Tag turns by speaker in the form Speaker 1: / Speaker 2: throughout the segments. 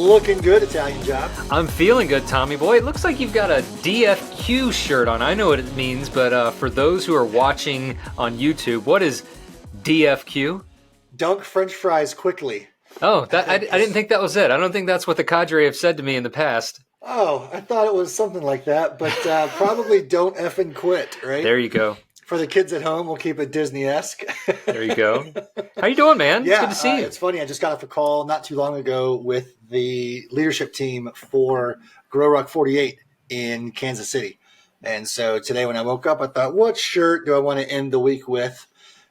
Speaker 1: Looking good, Italian Job.
Speaker 2: I'm feeling good, Tommy boy. It looks like you've got a DFQ shirt on. I know what it means, but for those who are watching on YouTube, what is DFQ?
Speaker 1: Dunk French fries quickly.
Speaker 2: Oh, I didn't think that was it. I don't think that's what the cadre have said to me in the past.
Speaker 1: Oh, I thought it was something like that, but probably don't effing quit, right?
Speaker 2: There you go.
Speaker 1: For the kids at home, we'll keep it Disney-esque.
Speaker 2: There you go. How you doing, man?
Speaker 1: Yeah,
Speaker 2: it's good to see you.
Speaker 1: It's funny. I just got off a call not too long ago with the leadership team for Grow Ruck 48 in Kansas City. And so today when I woke up, I thought, what shirt do I want to end the week with?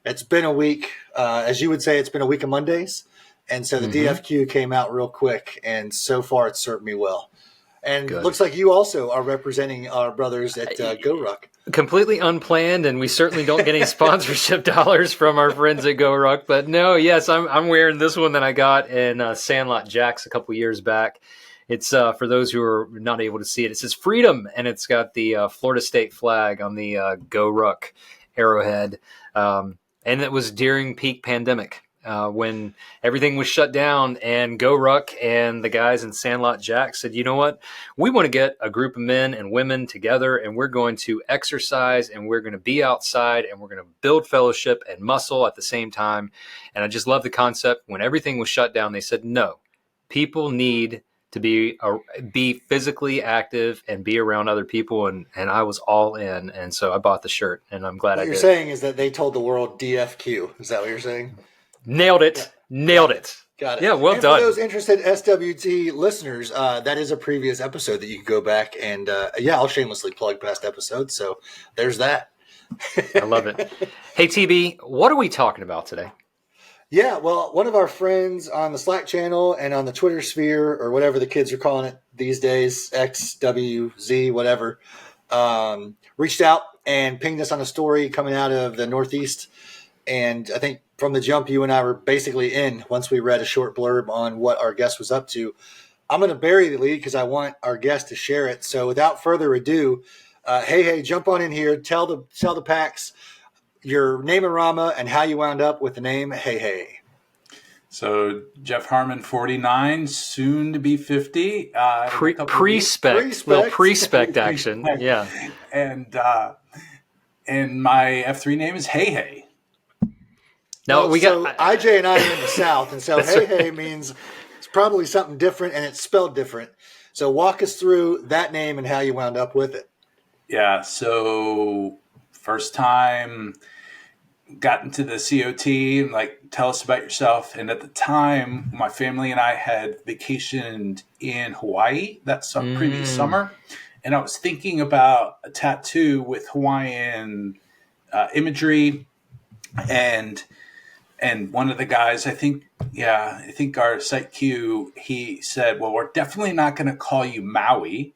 Speaker 1: It's been a week. As you would say, it's been a week of Mondays. And so the DFQ came out real quick, and so far it's served me well. And it looks like you also are representing our brothers at Go Ruck.
Speaker 2: Completely unplanned, and we certainly don't get any sponsorship dollars from our friends at Go Ruck. But no, yes, I'm wearing this one that I got in Sandlot Jacks a couple years back. It's for those who are not able to see it. It says Freedom, and it's got the Florida State flag on the Go Ruck arrowhead. And it was during peak pandemic. When everything was shut down, and Go Ruck and the guys in Sandlot Jack said, you know what, we want to get a group of men and women together, and we're going to exercise, and we're going to be outside, and we're going to build fellowship and muscle at the same time. And I just love the concept. When everything was shut down, they said, no, people need to be physically active and be around other people, and I was all in, and so I bought the shirt, and I'm glad I did.
Speaker 1: What you're saying is that they told the world DFQ. Is that what you're saying?
Speaker 2: Nailed it.
Speaker 1: Yeah.
Speaker 2: Nailed it.
Speaker 1: Got it.
Speaker 2: Yeah, well
Speaker 1: and
Speaker 2: done.
Speaker 1: For those interested SWT listeners, that is a previous episode that you can go back and, I'll shamelessly plug past episodes. So there's that.
Speaker 2: I love it. Hey, TB, what are we talking about today?
Speaker 1: Yeah, well, one of our friends on the Slack channel and on the Twitter sphere, or whatever the kids are calling it these days, XWZ, whatever, reached out and pinged us on a story coming out of the Northeast. And I think from the jump, you and I were basically in once we read a short blurb on what our guest was up to. I'm going to bury the lead because I want our guest to share it. So without further ado, hey, jump on in here. Tell the packs your name and Rama and how you wound up with the name Hey Hey.
Speaker 3: So Jeff Harmon, 49, soon to be 50.
Speaker 2: Pre-spec, little pre-spec action. Yeah.
Speaker 3: And my F3 name is Hei Hei.
Speaker 2: No,
Speaker 1: IJ and I are in the South, and so Hey Hey means it's probably something different, and it's spelled different. So walk us through that name and how you wound up with it.
Speaker 3: Yeah, so first time got into the COT, like, tell us about yourself. And at the time, my family and I had vacationed in Hawaii that previous summer. And I was thinking about a tattoo with Hawaiian imagery. And one of the guys, I think our site Q, he said, well, we're definitely not going to call you Maui.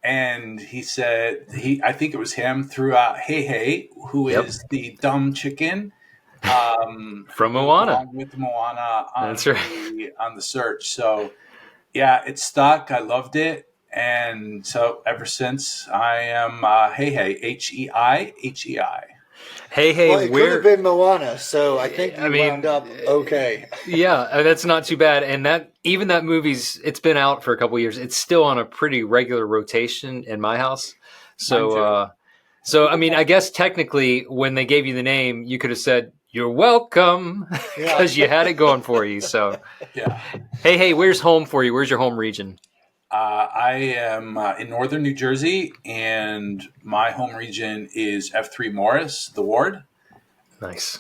Speaker 3: And he said, I think it was him, threw out Hei Hei, who is the dumb chicken.
Speaker 2: From Moana.
Speaker 3: Along with Moana
Speaker 2: That's right.
Speaker 3: On the search. So, yeah, it stuck. I loved it. And so ever since, I am Hei Hei, Hei.
Speaker 2: Hey,
Speaker 1: well, it could have been Moana, so I think you wound up okay.
Speaker 2: Yeah, that's not too bad. And that movie's, it's been out for a couple of years. It's still on a pretty regular rotation in my house. So, I mean, I guess technically when they gave you the name, you could have said, you're welcome, because you had it going for you. So,
Speaker 3: yeah.
Speaker 2: Hey, where's home for you? Where's your home region?
Speaker 3: I am in northern New Jersey, and my home region is F3 Morris, the ward.
Speaker 2: Nice.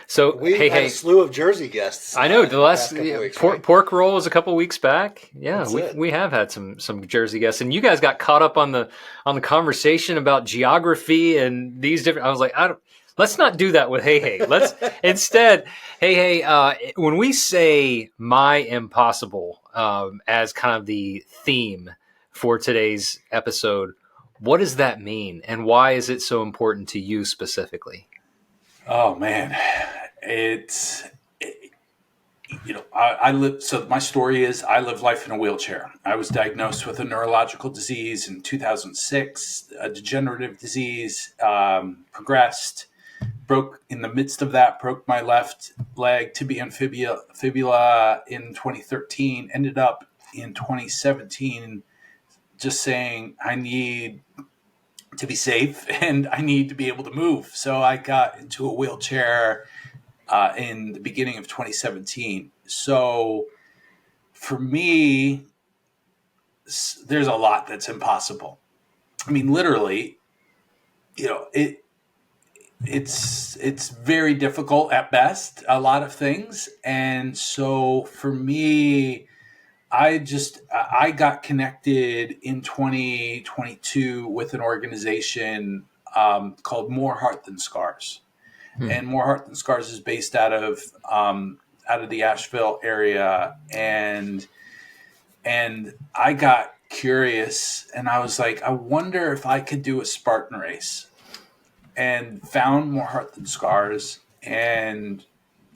Speaker 2: So
Speaker 1: we had a slew of Jersey guests.
Speaker 2: I know the last
Speaker 1: weeks,
Speaker 2: pork roll was a couple weeks back. Yeah, we have had some Jersey guests, and you guys got caught up on the conversation about geography and these different. I was like, let's not do that with Hey Hey. Let's instead, Hey, when we say my impossible as kind of the theme for today's episode, what does that mean, and why is it so important to you specifically?
Speaker 3: Oh man, I live. So my story is I live life in a wheelchair. I was diagnosed with a neurological disease in 2006, a degenerative disease, progressed. broke in the midst of that, broke my left leg tibia and fibula in 2013, ended up in 2017 just saying I need to be safe and I need to be able to move. So I got into a wheelchair in the beginning of 2017. So for me, there's a lot that's impossible. I mean, literally, it's very difficult at best, a lot of things. And so for me, I got connected in 2022 with an organization called More Heart Than Scars. And More Heart Than Scars is based out of the Asheville area. And I got curious and I was like, I wonder if I could do a Spartan race, and found More Heart Than Scars and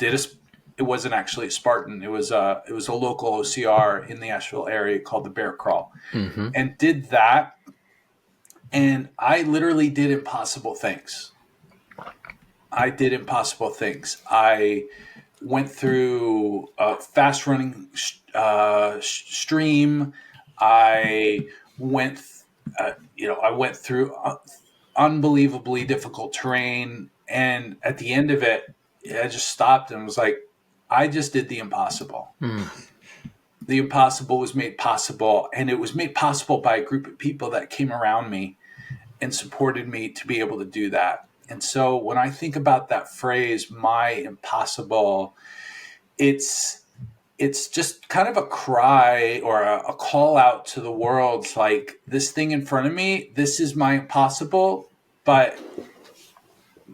Speaker 3: it wasn't actually a Spartan. It was a local OCR in the Asheville area called the Bear Crawl, and did that. And I literally did impossible things. I went through a fast running stream. I went through unbelievably difficult terrain. And at the end of it, I just stopped and was like, I just did the impossible. The impossible was made possible. And it was made possible by a group of people that came around me and supported me to be able to do that. And so when I think about that phrase, my impossible, it's just kind of a cry or a call out to the world. It's like, this thing in front of me, this is my impossible, but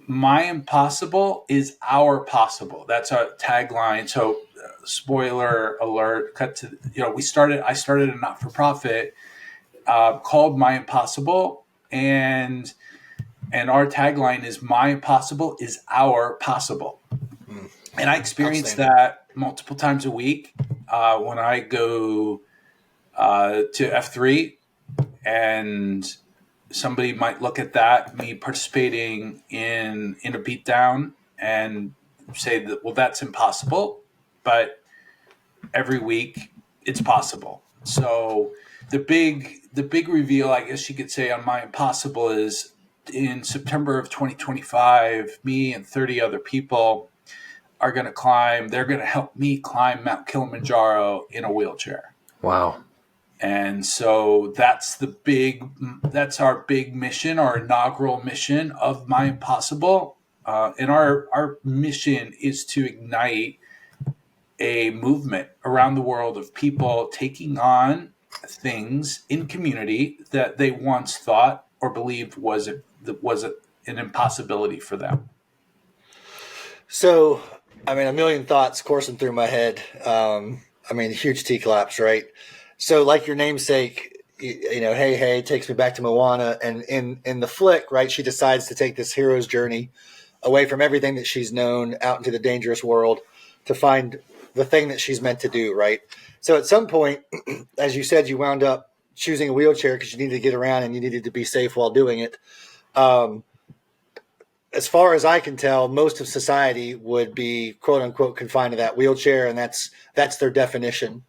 Speaker 3: my impossible is our possible. That's our tagline. So spoiler alert, I started a not-for-profit called My Impossible, and our tagline is my impossible is our possible. And I experience that multiple times a week when I go to F3, and somebody might look at that, me participating in a beatdown, and say that, well, that's impossible. But every week it's possible. So the big reveal, I guess you could say, on my impossible is in September of 2025, me and 30 other people are going to climb. They're going to help me climb Mount Kilimanjaro in a wheelchair.
Speaker 2: Wow.
Speaker 3: And so that's our big mission, our inaugural mission of My Impossible. And our mission is to ignite a movement around the world of people taking on things in community that they once thought or believed was an impossibility for them.
Speaker 1: So, I mean, a million thoughts coursing through my head. Huge T collapse, right? So, like your namesake, Hei Hei takes me back to Moana, and in the flick, right, she decides to take this hero's journey away from everything that she's known out into the dangerous world to find the thing that she's meant to do, right? So, at some point, as you said, you wound up choosing a wheelchair because you needed to get around and you needed to be safe while doing it. As far as I can tell, most of society would be quote unquote confined to that wheelchair, and that's their definition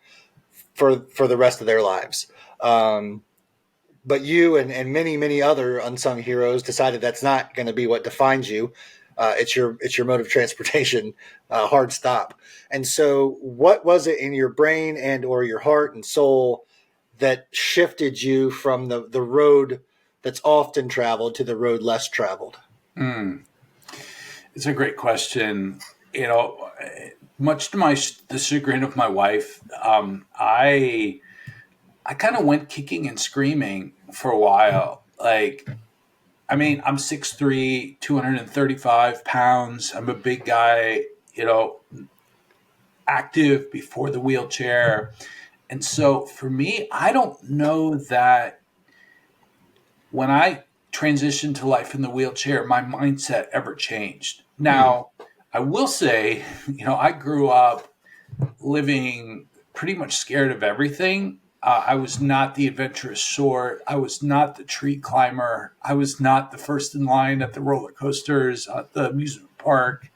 Speaker 1: for the rest of their lives. But you and many, many other unsung heroes decided that's not going to be what defines you. It's your mode of transportation, hard stop. And so what was it in your brain and or your heart and soul that shifted you from the road that's often traveled to the road less traveled?
Speaker 3: It's a great question. Much to the chagrin of my wife, I kind of went kicking and screaming for a while. I'm 6'3", 235 pounds. I'm a big guy, active before the wheelchair. And so for me, I don't know that when I transitioned to life in the wheelchair, my mindset ever changed. Now, I will say, I grew up living pretty much scared of everything. I was not the adventurous sort. I was not the tree climber. I was not the first in line at the roller coasters at the amusement park.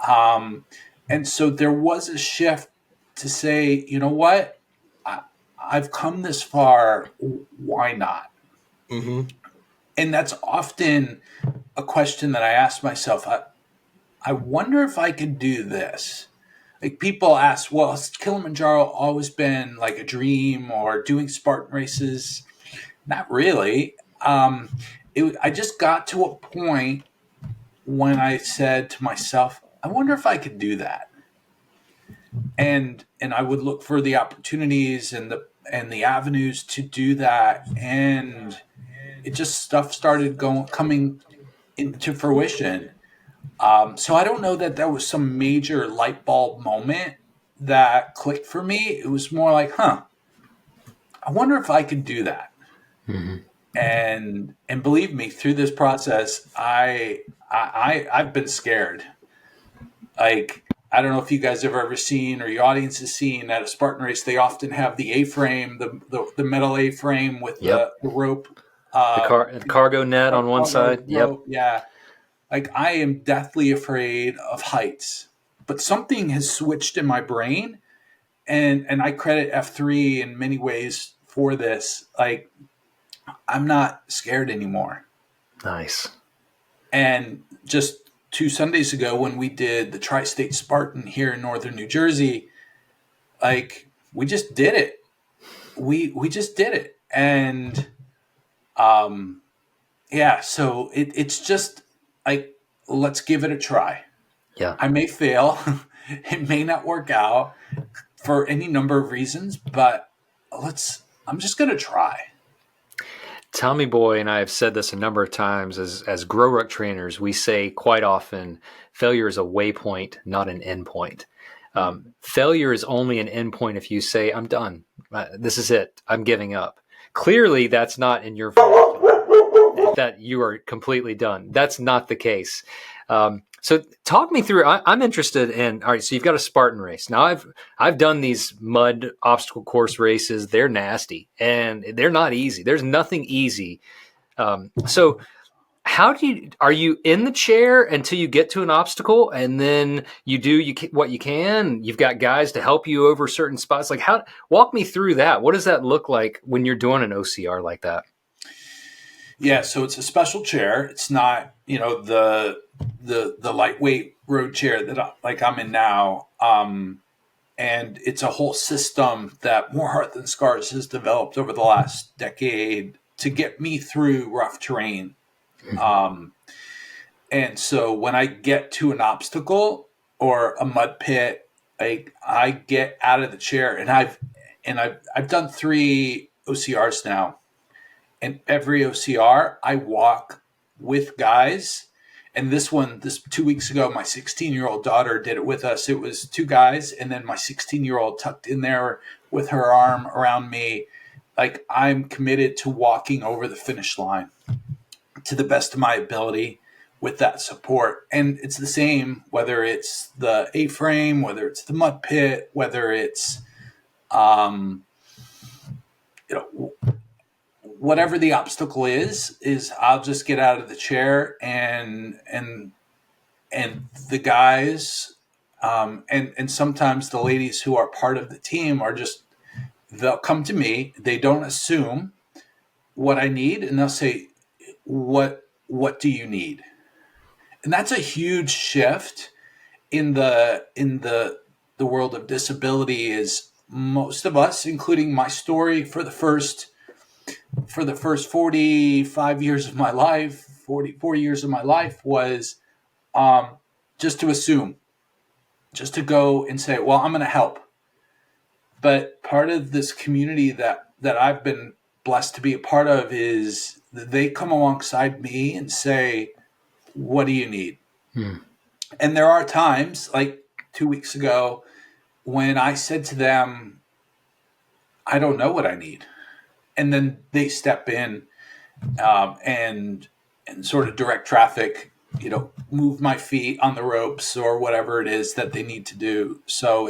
Speaker 3: Um, and so there was a shift to say, you know what? I, I've come this far. Why not?
Speaker 1: Mm-hmm.
Speaker 3: And that's often a question that I ask myself. I wonder if I could do this. Like people ask, well, has Kilimanjaro always been like a dream or doing Spartan races? Not really. I just got to a point when I said to myself, I wonder if I could do that. And I would look for the opportunities and the avenues to do that. And it just stuff started coming into fruition. So I don't know that there was some major light bulb moment that clicked for me. It was more like, I wonder if I could do that.
Speaker 2: Mm-hmm.
Speaker 3: And believe me, through this process, I've been scared. Like I don't know if you guys have ever seen or your audience has seen at a Spartan race, they often have the A-frame, the metal A-frame with
Speaker 2: Yep.
Speaker 3: the rope,
Speaker 2: The cargo net on one
Speaker 3: cargo
Speaker 2: side. Yep.
Speaker 3: rope. Yeah. Like I am deathly afraid of heights, but something has switched in my brain, and I credit F3 in many ways for this. Like I'm not scared anymore.
Speaker 2: Nice.
Speaker 3: And just 2 Sundays ago, when we did the Tri-State Spartan here in northern New Jersey, like we just did it. We just did it, and yeah. So it's just like let's give it a try.
Speaker 2: Yeah.
Speaker 3: I may fail. It may not work out for any number of reasons, but I'm just going to try.
Speaker 2: Tommy Boy and I have said this a number of times as Grow Ruck trainers. We say quite often, failure is a waypoint, not an endpoint. Failure is only an endpoint if you say, I'm done. This is it. I'm giving up. Clearly, that's not in your vernacular, that you are completely done. That's not the case. So talk me through. I'm interested in. All right, so you've got a Spartan race. Now I've done these mud obstacle course races. They're nasty and they're not easy. There's nothing easy. So how are you in the chair until you get to an obstacle, and then you do what you can? You've got guys to help you over certain spots. Like walk me through that. What does that look like when you're doing an OCR like that?
Speaker 3: Yeah, so it's a special chair. It's not, the lightweight road chair that like I'm in now. And it's a whole system that More Heart Than Scars has developed over the last decade to get me through rough terrain. And so when I get to an obstacle or a mud pit, I get out of the chair, and I've done 3 OCRs now. And every OCR, I walk with guys. And this 2 weeks ago, my 16-year-old daughter did it with us. It was 2 guys, and then my 16-year-old tucked in there with her arm around me. Like I'm committed to walking over the finish line to the best of my ability with that support. And it's the same, whether it's the A-frame, whether it's the mud pit, whether it's, whatever the obstacle is I'll just get out of the chair and the guys, and sometimes the ladies who are part of the team they'll come to me. They don't assume what I need, and they'll say, what do you need? And that's a huge shift in the world of disability. Is most of us, including my story, for the first 45 years of my life, 44 years of my life, was just to assume, just to go and say, well, I'm going to help. But part of this community that I've been blessed to be a part of is that they come alongside me and say, what do you need? And there are times, like 2 weeks ago, when I said to them, I don't know what I need. And then they step in and sort of direct traffic, move my feet on the ropes or whatever it is that they need to do. So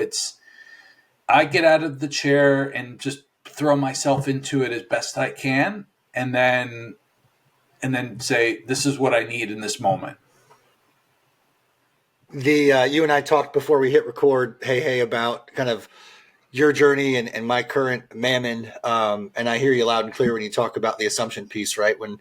Speaker 3: I get out of the chair and just throw myself into it as best I can, and then say, this is what I need in this moment.
Speaker 1: You and I talked before we hit record, Hey Hey, about kind of your journey and my current mammon. And I hear you loud and clear when you talk about the assumption piece, right? When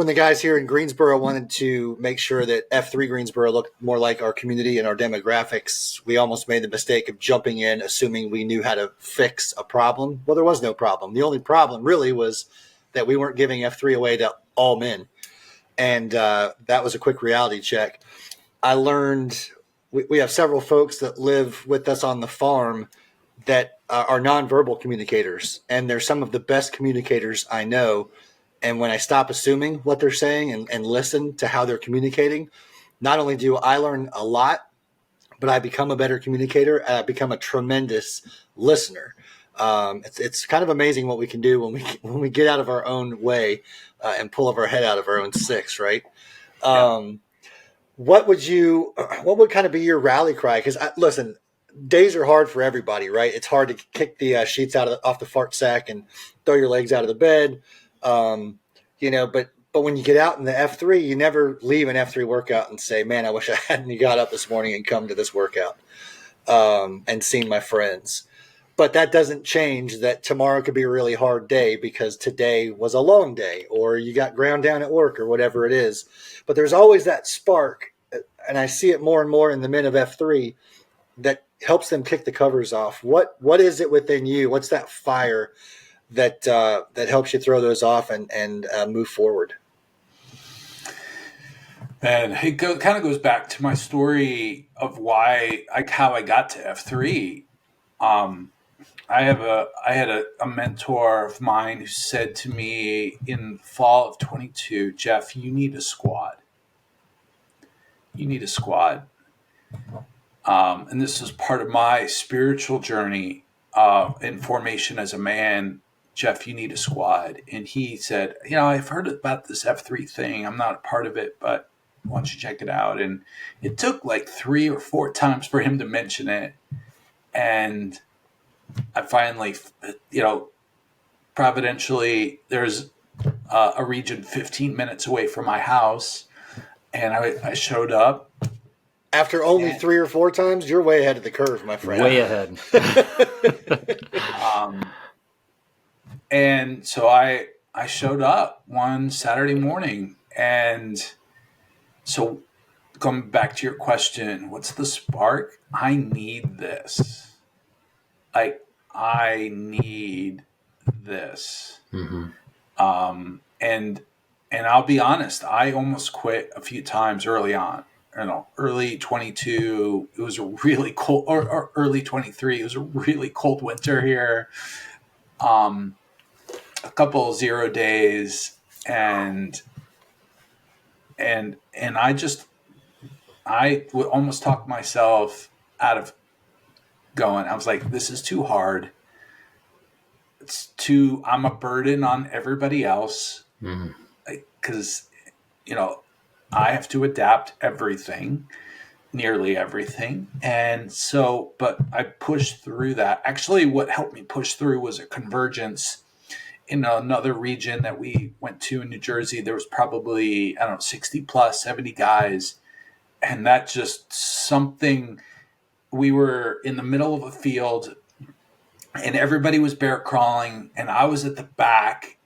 Speaker 1: the guys here in Greensboro wanted to make sure that F3 Greensboro looked more like our community and our demographics, we almost made the mistake of jumping in, assuming we knew how to fix a problem. Well, there was no problem. The only problem really was that we weren't giving F3 away to all men. And that was a quick reality check. I learned we have several folks that live with us on the farm that are nonverbal communicators, and they're some of the best communicators I know. And when I stop assuming what they're saying and listen to how they're communicating, not only do I learn a lot, but I become a better communicator and I become a tremendous listener. It's kind of amazing what we can do when we get out of our own way and pull our head out of our own sticks, right? What would kind of be your rally cry? Because listen, days are hard for everybody, right? It's hard to kick the sheets off the fart sack and throw your legs out of the bed, but when you get out in the F3, you never leave an F3 workout and say, "Man, I wish I hadn't got up this morning and come to this workout and seen my friends." But that doesn't change that tomorrow could be a really hard day because today was a long day or you got ground down at work or whatever it is. But there's always that spark, and I see it more and more in the men of F3 that helps them kick the covers off. What is it within you? What's that fire that helps you throw those off and move forward?
Speaker 3: And it kind of goes back to my story of how I got to F3. I had a mentor of mine who said to me in fall of 22, "Jeff, you need a squad. You need a squad." And this is part of my spiritual journey in formation as a man. "Jeff, you need a squad." And he said, "I've heard about this F3 thing. I'm not a part of it, but why don't you check it out?" And it took like 3 or 4 times for him to mention it. And I finally, providentially, there's a region 15 minutes away from my house. And I showed up.
Speaker 1: After only 3 or 4 times, you're way ahead of the curve, my friend.
Speaker 2: Way ahead.
Speaker 3: And so I showed up one Saturday morning. And so going back to your question, what's the spark? I need this. I need this. Mm-hmm. And I'll be honest, I almost quit a few times early on. Early 22, it was a really cold, or early 23, it was a really cold winter here. A couple of 0 days, and I would almost talk myself out of going. I was like, this is too hard. I'm a burden on everybody else. Because, I have to adapt everything, nearly everything. And so, but I pushed through that. Actually, what helped me push through was a convergence in another region that we went to in New Jersey. There was probably, 60 plus, 70 guys. And that just something, we were in the middle of a field and everybody was bear crawling. And I was at the back.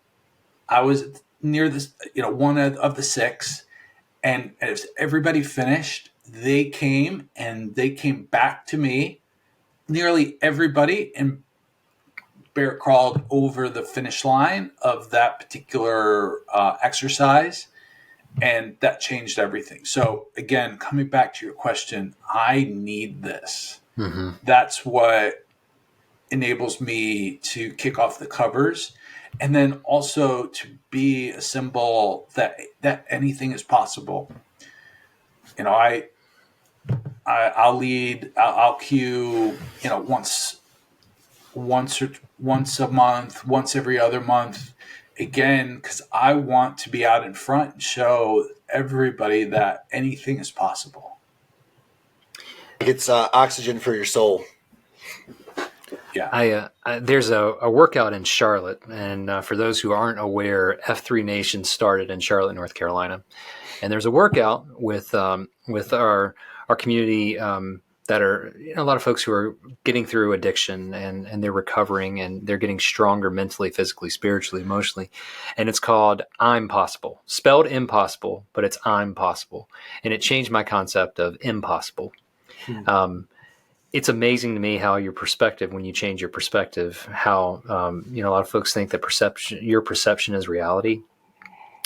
Speaker 3: I was near this, one of the 6. And as everybody finished, they came back to me, nearly everybody, and bear crawled over the finish line of that particular exercise. And that changed everything. So again, coming back to your question, I need this. Mm-hmm. That's what enables me to kick off the covers. And then also to be a symbol that anything is possible. I'll lead. I'll cue. Once a month, once every other month. Again, because I want to be out in front and show everybody that anything is possible.
Speaker 1: It's oxygen for your soul.
Speaker 3: Yeah.
Speaker 2: There's a workout in Charlotte, and for those who aren't aware, F3 Nation started in Charlotte, North Carolina, and there's a workout with our community that are a lot of folks who are getting through addiction and they're recovering and they're getting stronger mentally, physically, spiritually, emotionally, and it's called I'm Possible, spelled impossible, but it's I'm Possible, and it changed my concept of impossible. It's amazing to me how your perspective, when you change your perspective, how a lot of folks think that your perception is reality,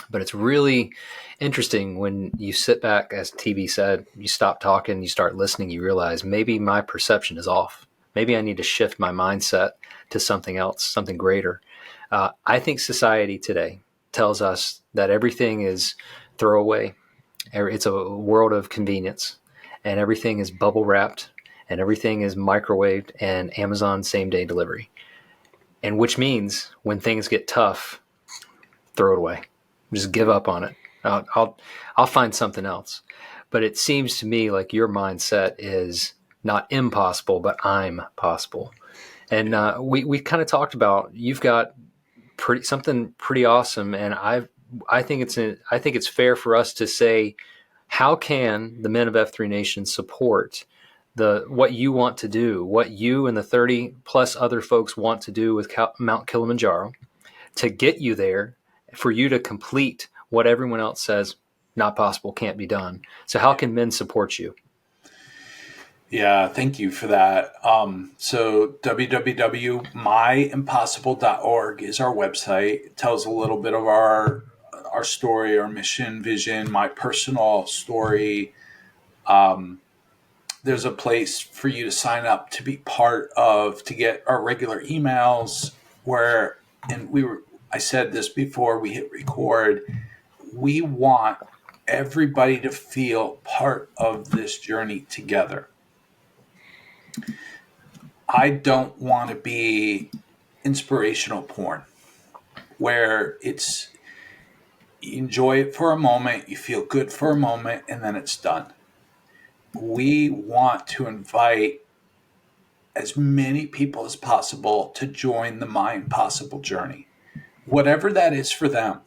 Speaker 2: but it's really interesting when you sit back, as TB said, you stop talking, you start listening, you realize maybe my perception is off. Maybe I need to shift my mindset to something else, something greater. I think society today tells us that everything is throwaway. It's a world of convenience, and everything is bubble wrapped, and everything is microwaved and Amazon same day delivery. And which means when things get tough, throw it away. Just give up on it. I'll find something else. But it seems to me like your mindset is not impossible, but I'm possible. And we kind of talked about, you've got something pretty awesome, and I think it's fair for us to say, how can the men of F3 Nation support what you want to do, what you and the 30 plus other folks want to do with Mount Kilimanjaro to get you there, for you to complete what everyone else says not possible, can't be done. So how can men support you?
Speaker 3: Yeah, thank you for that. So www.myimpossible.org is our website. It tells a little bit of our story, our mission, vision, my personal story. There's a place for you to sign up to be to get our regular emails I said this before we hit record, we want everybody to feel part of this journey together. I don't want to be inspirational porn where it's you enjoy it for a moment, you feel good for a moment, and then it's done. We want to invite as many people as possible to join the My Impossible journey, whatever that is for them.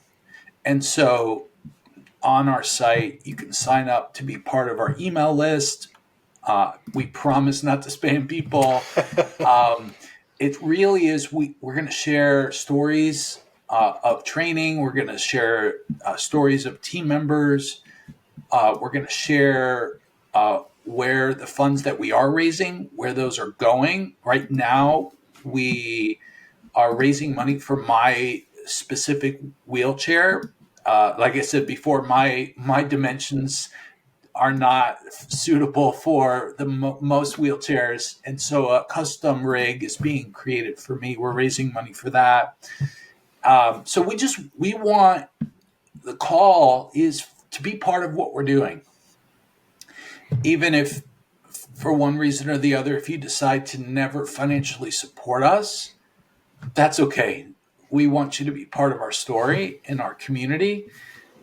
Speaker 3: And so on our site, you can sign up to be part of our email list. We promise not to spam people. It really is. We're going to share stories of training. We're going to share stories of team members. We're going to share where the funds that we are raising, where those are going. Right now, we are raising money for my specific wheelchair. Like I said before, my dimensions are not suitable for the most wheelchairs, and so a custom rig is being created for me. We're raising money for that. So we want, the call is to be part of what we're doing, even if for one reason or the other, if you decide to never financially support us, that's okay. We want you to be part of our story in our community.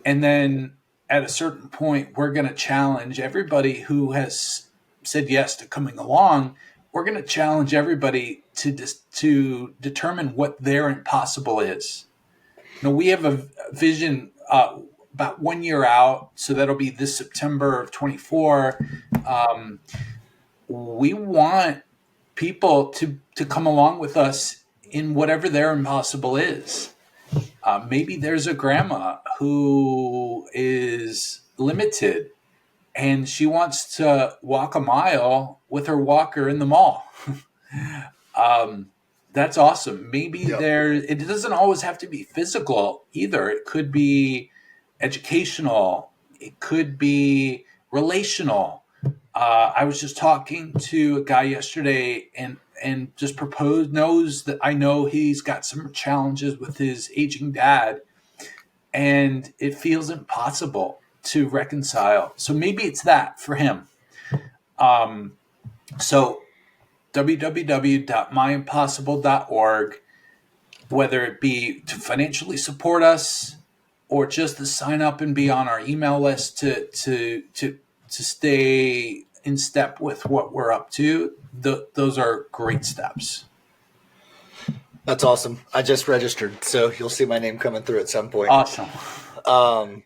Speaker 3: And then at a certain point, we're going to challenge everybody who has said yes to coming along. We're going to challenge everybody to determine what their impossible is. Now, we have a vision about 1 year out, so that'll be this September of 24. We want people to come along with us in whatever their impossible is. Maybe there's a grandma who is limited and she wants to walk a mile with her walker in the mall. That's awesome. Maybe it doesn't always have to be physical either. It could be educational. It could be relational. I was just talking to a guy yesterday and just knows that I know he's got some challenges with his aging dad, and it feels impossible to reconcile. So maybe it's that for him. So www.myimpossible.org, whether it be to financially support us or just to sign up and be on our email list to stay in step with what we're up to, those are great steps.
Speaker 1: That's awesome. I just registered, so you'll see my name coming through at some point.
Speaker 3: Awesome.
Speaker 1: Um,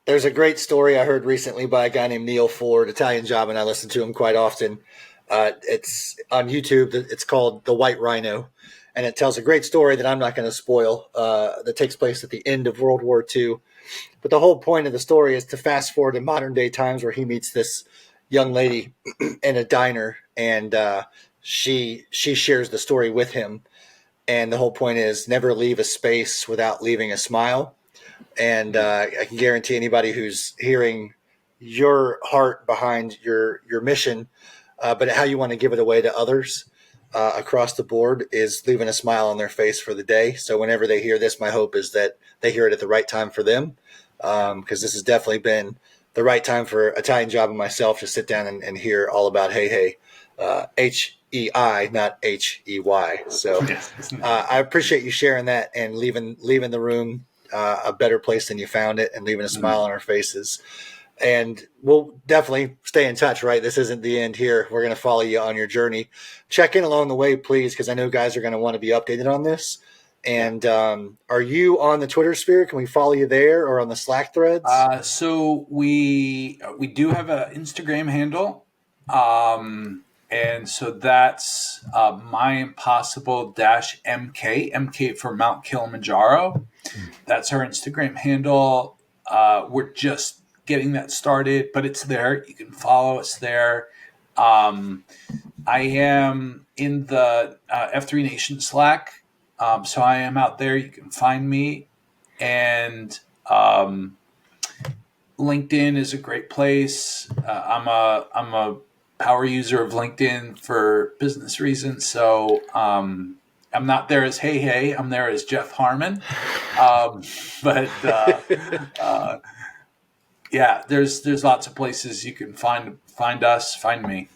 Speaker 1: there's a great story I heard recently by a guy named Neil Ford, Italian Job, and I listen to him quite often. It's on YouTube. It's called The White Rhino, and it tells a great story that I'm not going to spoil that takes place at the end of World War II. But the whole point of the story is to fast forward in modern day times where he meets this young lady in a diner, and she shares the story with him. And the whole point is never leave a space without leaving a smile. And I can guarantee anybody who's hearing your heart behind your mission, but how you want to give it away to others across the board is leaving a smile on their face for the day. So whenever they hear this, my hope is that they hear it at the right time for them, because this has definitely been the right time for Italian Job and myself to sit down and hear all about Hey Hey, HEI, not HEY. So I appreciate you sharing that and leaving the room a better place than you found it, and leaving a smile on our faces. And we'll definitely stay in touch, right? This isn't the end here. We're going to follow you on your journey. Check in along the way, please, because I know guys are going to want to be updated on this. And are you on the Twitter sphere? Can we follow you there, or on the Slack threads?
Speaker 3: So we do have an Instagram handle, and so that's my impossible -MK, MK for Mount Kilimanjaro. That's our Instagram handle. We're just getting that started, but it's there. You can follow us there. I am in the F3 Nation Slack, so I am out there. You can find me, and LinkedIn is a great place. I'm a power user of LinkedIn for business reasons, so I'm not there as Hey Hey. I'm there as Jeff Harmon. Yeah, there's lots of places you can find us, find me.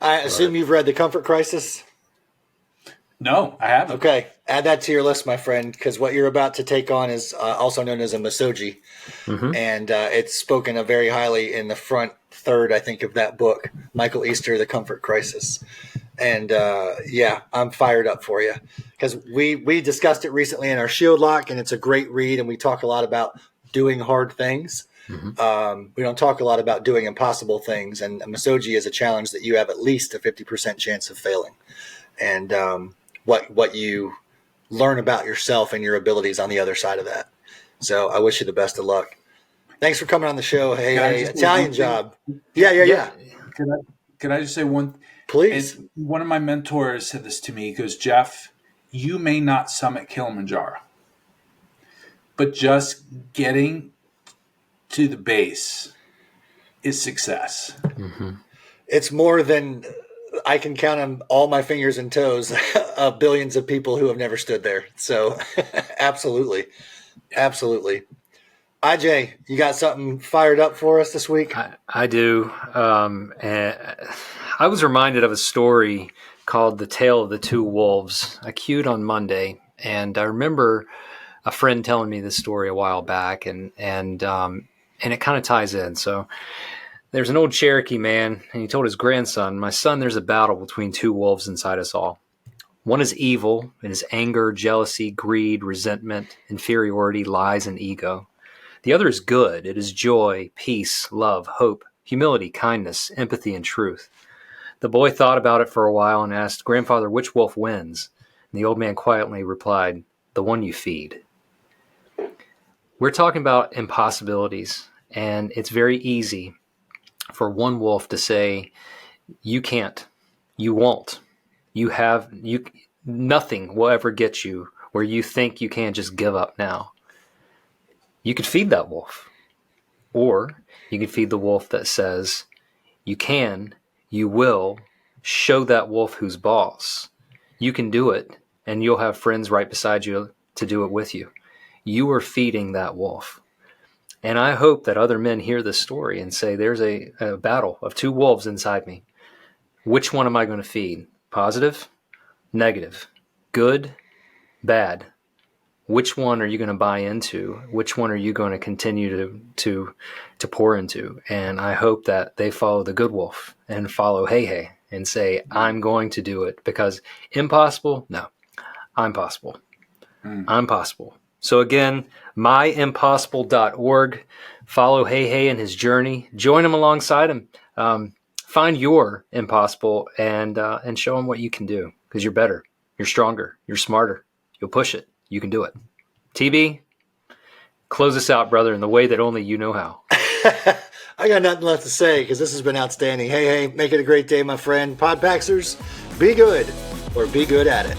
Speaker 1: I assume you've read The Comfort Crisis?
Speaker 3: No, I haven't.
Speaker 1: Okay, add that to your list, my friend, because what you're about to take on is also known as a misogi. And it's spoken of very highly in the front third, I think, of that book, Michael Easter, The Comfort Crisis. And yeah, I'm fired up for you, because we discussed it recently in our Shield Lock, and it's a great read, and we talk a lot about doing hard things. We don't talk a lot about doing impossible things, and misogi is a challenge that you have at least a 50% chance of failing. And what you learn about yourself and your abilities on the other side of that. So I wish you the best of luck. Thanks for coming on the show. Hey, hey, Italian Job. Yeah.
Speaker 3: Could I just say one?
Speaker 1: Please.
Speaker 3: And one of my mentors said this to me. He goes, Jeff, you may not summit Kilimanjaro, but just getting to the base is success.
Speaker 1: It's more than I can count on all my fingers and toes of billions of people who have never stood there. So absolutely. IJ, you got something fired up for us this week?
Speaker 2: I do. And I was reminded of a story called The Tale of the Two Wolves. I queued on Monday, and I remember a friend telling me this story a while back, and it kind of ties in. So there's an old Cherokee man, and he told his grandson, "My son, there's a battle between two wolves inside us all. One is evil, it is anger, jealousy, greed, resentment, inferiority, lies, and ego. The other is good. It is joy, peace, love, hope, humility, kindness, empathy, and truth." The boy thought about it for a while and asked, "Grandfather, which wolf wins?" And the old man quietly replied, "The one you feed." We're talking about impossibilities, and it's very easy for one wolf to say, "You can't, you won't, nothing will ever get you where you think you can, just give up now." You could feed that wolf. Or you could feed the wolf that says, "You can, you will, show that wolf who's boss. You can do it, and you'll have friends right beside you to do it with you." You are feeding that wolf. And I hope that other men hear this story and say, there's a battle of two wolves inside me. Which one am I going to feed? Positive? Negative? Good? Bad? Which one are you going to buy into? Which one are you going to continue to pour into? And I hope that they follow the good wolf and follow Hey Hey and say, "I'm going to do it," because impossible? No. I'm possible. I'm possible. So again, myimpossible.org. Follow Hei Hei in his journey. Join him alongside him. Find your impossible and show him what you can do, because you're better. You're stronger. You're smarter. You'll push it. You can do it. TB, close us out, brother, in the way that only you know how.
Speaker 1: I got nothing left to say because this has been outstanding. Hey, make it a great day, my friend. Podpaxers, be good or be good at it.